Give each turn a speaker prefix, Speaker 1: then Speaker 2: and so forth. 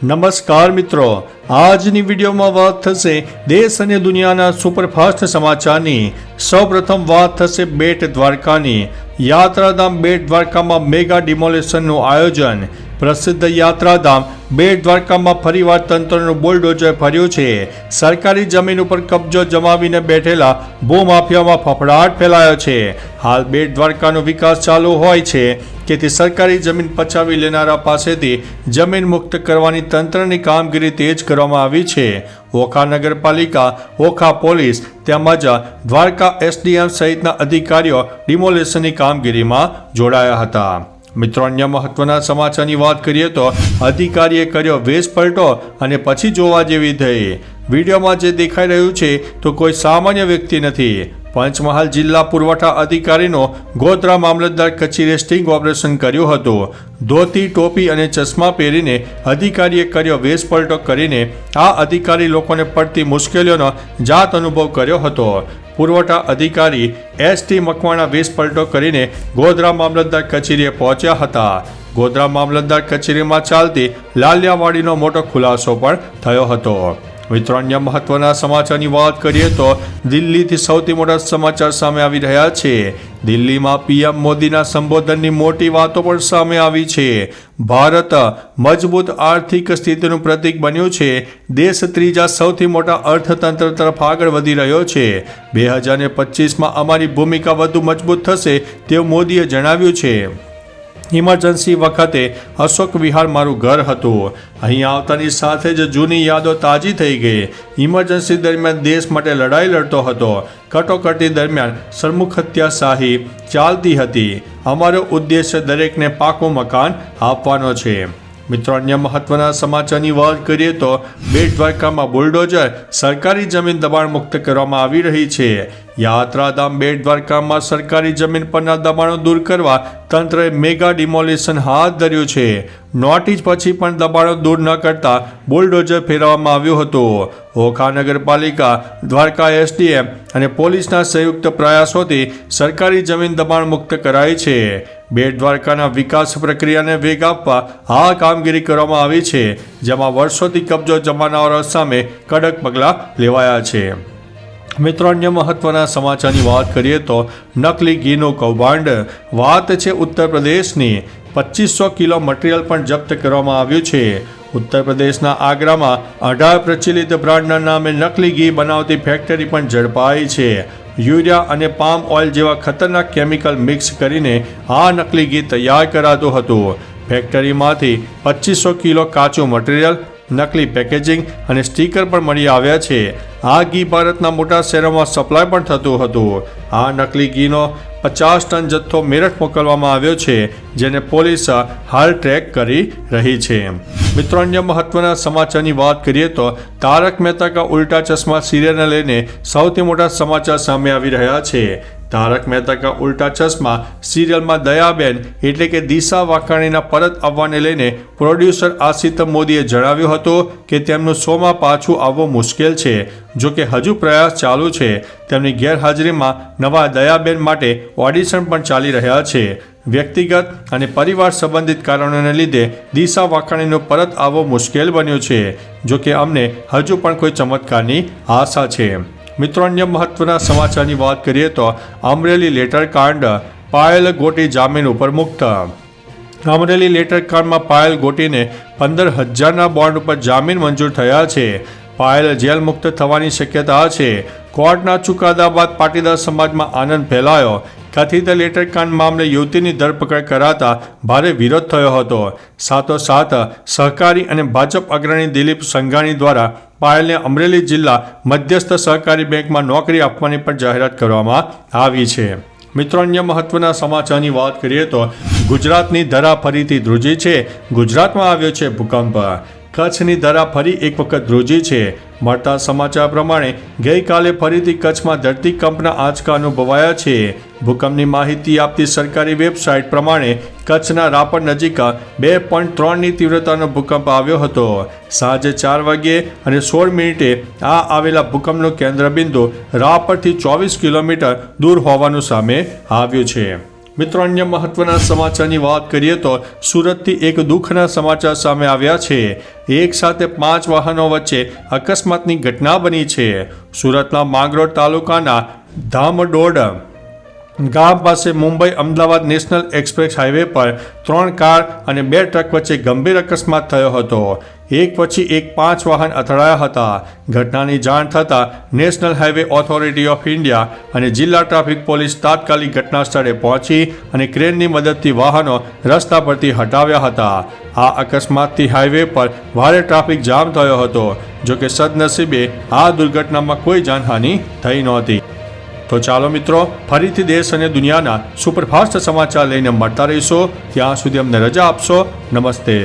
Speaker 1: નમસ્કાર મિત્રો, આજની વિડીયોમાં વાત થશે દેશ અને દુનિયાના સુપરફાસ્ટ સમાચારની। સૌપ્રથમ વાત થશે બેટ દ્વારકાની। યાત્રાધામ બેટ દ્વારકામાં મેગા ડિમોલેશનનું આયોજન। પ્રસિદ્ધ યાત્રાધામ બેટ દ્વારકામાં ફરીવાર તંત્રનું બુલડોઝર ફર્યું છે। સરકારી જમીન ઉપર કબજો જમાવીને બેઠેલા ભૂમાફિયામાં ફફડાટ ફેલાયો છે। હાલ બેટ દ્વારકાનો વિકાસ ચાલુ હોય છે, તેથી સરકારી જમીન પચાવી લેનારા પાસેથી જમીન મુક્ત કરવાની તંત્રની કામગીરી તેજ કરવામાં આવી છે। ઓખા નગરપાલિકા, ઓખા પોલીસ તેમજ દ્વારકા એસડીએમ સહિતના અધિકારીઓ ડિમોલેશનની કામગીરીમાં જોડાયા હતા। મિત્રો, અન્ય મહત્વના સમાચારની વાત કરીએ તો અધિકારીએ કર્યો વેશ પલટો અને પછી જોવા જેવી થઈ। વિડીયોમાં જે દેખાઈ રહ્યું છે તો કોઈ સામાન્ય વ્યક્તિ નથી। પંચમહાલ જિલ્લા પુરવઠા અધિકારીનો ગોધરા મામલતદાર કચેરીએ સ્ટિંગ ઓપરેશન કર્યું હતું। ધોતી, ટોપી અને ચશ્મા પહેરીને અધિકારીએ કર્યો વેશ પલટો કરીને આ અધિકારી લોકોને પડતી મુશ્કેલીઓનો જાત અનુભવ કર્યો હતો। પુરવઠા અધિકારી એસટી મકવાણા વેશ પલટો કરીને ગોધરા મામલતદાર કચેરીએ પહોંચ્યા હતા। ગોધરા મામલતદાર કચેરીમાં ચાલતી લાલિયાવાડીનો મોટો ખુલાસો પણ થયો હતો। મિત્રો, અન્ય મહત્વના સમાચારની વાત કરીએ તો દિલ્હીથી સૌથી મોટા સમાચાર સામે આવી રહ્યા છે। દિલ્હીમાં પીએમ મોદીના સંબોધનની મોટી વાતો પણ સામે આવી છે। ભારત મજબૂત આર્થિક સ્થિતિનું પ્રતીક બન્યું છે। દેશ ત્રીજા સૌથી મોટા અર્થતંત્ર તરફ આગળ વધી રહ્યો છે। 2025માં અમારી ભૂમિકા વધુ મજબૂત થશે તેવું મોદીએ જણાવ્યું છે। ઇમરજન્સી વખતે અશોક વિહાર મારું ઘર હતું। અહીં આવતાની સાથે જ જૂની યાદો તાજી થઈ ગઈ। ઇમરજન્સી દરમિયાન દેશ માટે લડાઈ લડતો હતો। કટોકટી દરમિયાન સરમુખત્યારશાહી ચાલતી હતી। અમારો ઉદ્દેશ્ય દરેકને પાકું મકાન આપવાનો છે। મિત્રો, અન્ય મહત્વના સમાચારની વાત કરીએ તો બેટ દ્વારકામાં બુલડોઝર, સરકારી જમીન દબાણ મુક્ત કરવામાં આવી રહી છે। યાત્રાધામ બેટ દ્વારકામાં સરકારી જમીન પરના દબાણો દૂર કરવા તંત્રએ મેગા ડિમોલિશન હાથ ધર્યું છે। નોટિસ પછી પણ દબાણો દૂર ન કરતા બુલડોઝર ફેરવવામાં આવ્યું હતું। ઓખા નગરપાલિકા, દ્વારકા એસડીએમ અને પોલીસના સંયુક્ત પ્રયાસોથી સરકારી જમીન દબાણ મુક્ત કરાઈ છે। બેટ દ્વારકાના વિકાસ પ્રક્રિયાને વેગ આપવા આ કામગીરી કરવામાં આવી છે, જેમાં વર્ષોથી કબજો જમાવનારાઓ સામે કડક પગલાં લેવાયા છે। મિત્રો, અન્ય મહત્વના સમાચારની વાત કરીએ તો નકલી ઘીનું કૌભાંડ। વાત છે ઉત્તર પ્રદેશની। 2500 કિલો મટીરિયલ પણ જપ્ત કરવામાં આવ્યું છે। ઉત્તર પ્રદેશના આગ્રામાં 18 પ્રચલિત બ્રાન્ડના નામે નકલી ઘી બનાવતી ફેક્ટરી પણ ઝડપાઈ છે। યુરિયા અને પામ ઓઇલ જેવા ખતરનાક કેમિકલ મિક્સ કરીને આ નકલી ઘી તૈયાર કરાતું હતું। ફેક્ટરીમાંથી 2500 કિલો કાચું મટીરિયલ, નકલી પેકેજિંગ અને સ્ટીકર પણ મળી આવ્યા છે। આ ઘી ભારતના મોટા શહેરોમાં સપ્લાય પણ થતું હતું। આ નકલી ઘીનો 50 ટન જથ્થો મેરઠ મોકલવામાં આવ્યો છે, જેને પોલીસ હાલ ટ્રેક કરી રહી છે। મિત્રો, અન્ય મહત્વના સમાચારની વાત કરીએ તો તારક મહેતા કા ઉલ્ટા ચશ્મા સિરિયલને લઈને સૌથી મોટા સમાચાર સામે આવી રહ્યા છે। તારક મહેતા કા ઉલ્ટા ચશ્મા સિરિયલમાં દયાબેન એટલે કે દિશા વાકાણીના પરત આવવાને લઈને પ્રોડ્યુસર આશિત મોદીએ જણાવ્યું હતું કે તેમનું શોમાં પાછું આવવું મુશ્કેલ છે। જો કે હજુ પ્રયાસ ચાલુ છે। તેમની ગેરહાજરીમાં નવા દયાબેન માટે ઓડિશન પણ ચાલી રહ્યા છે। વ્યક્તિગત અને પરિવાર સંબંધિત કારણોને લીધે દિશા વાકાણીનું પરત આવવું મુશ્કેલ બન્યું છે। જો કે અમને હજુ પણ કોઈ ચમત્કારની આશા છે। મિત્રો, અન્ય મહત્વના સમાચારની વાત કરીએ તો અમરેલી લેટર કાંડ, પાયલ ગોટી જામીન ઉપર મુક્ત। અમરેલી લેટર કાંડમાં પાયલ ગોટીને 15,000ના બોન્ડ ઉપર જામીન મંજૂર થયા છે। પાયલ જેલ મુક્ત થવાની શક્યતા છે। કોર્ટના ચુકાદા બાદ પાટીદાર સમાજમાં આનંદ ફેલાયો। કથિત લેટર કાંડ મામલે યુવતીની ધરપકડ કરાતા ભારે વિરોધ થયો હતો। સાથોસાથ સહકારી અને ભાજપ અગ્રણી દિલીપ સંઘાણી દ્વારા પાયલને અમરેલી જિલ્લા મધ્યસ્થ સહકારી બેંકમાં નોકરી આપવાની પણ જાહેરાત કરવામાં આવી છે। મિત્રો, અન્ય મહત્વના સમાચારની વાત કરીએ તો ગુજરાતની ધરા ફરીથી ધ્રુજી છે। ગુજરાતમાં આવ્યો છે ભૂકંપ। કચ્છની ધરા ફરી એક વખત ધ્રુજી છે। મળતા સમાચાર પ્રમાણે ગઈકાલે ફરીથી કચ્છમાં ધરતીકંપના આંચકા અનુભવાયા છે। ભૂકંપની માહિતી આપતી સરકારી વેબસાઇટ પ્રમાણે કચ્છના રાપર નજીક 2.3ની તીવ્રતાનો ભૂકંપ આવ્યો હતો। સાંજે 4 વાગ્યે અને 16 મિનિટે આ આવેલા ભૂકંપનું કેન્દ્રબિંદુ રાપરથી 24 કિલોમીટર દૂર હોવાનું સામે આવ્યું છે। મિત્રો, અન્ય મહત્વના સમાચારની વાત કરીએ તો સુરતથી એક દુઃખના સમાચાર સામે આવ્યા છે. એક સાથે 5 વાહનો વચ્ચે અકસ્માતની ઘટના બની છે. સુરતના માંગરોળ તાલુકાના ધામડોડ ગામ પાસે Mumbai Ahmedabad national express highway પર 3 કાર અને 2 ટ્રક વચ્ચે ગંભીર અકસ્માત થયો હતો. એક પછી એક 5 વાહન અથડાયા હતા. ઘટનાની જાણ થતાં national highway authority of India અને જિલ્લા ટ્રાફિક પોલીસ તાત્કાલિક ઘટના સ્થળે પહોંચી અને ક્રેનની મદદથી વાહનો રસ્તા પરથી હટાવ્યા હતા. આ અકસ્માતથી હાઈવે પર ભારે ટ્રાફિક જામ થયો હતો. જોકે સદનસીબે આ દુર્ઘટનામાં કોઈ જાનહાનિ થઈ નહોતી. તો ચાલો મિત્રો, ફરીથી દેશ અને દુનિયાના સુપરફાસ્ટ સમાચાર લઈને મળતા રહીશો. ત્યાં સુધી અમને રજા આપશો. નમસ્તે.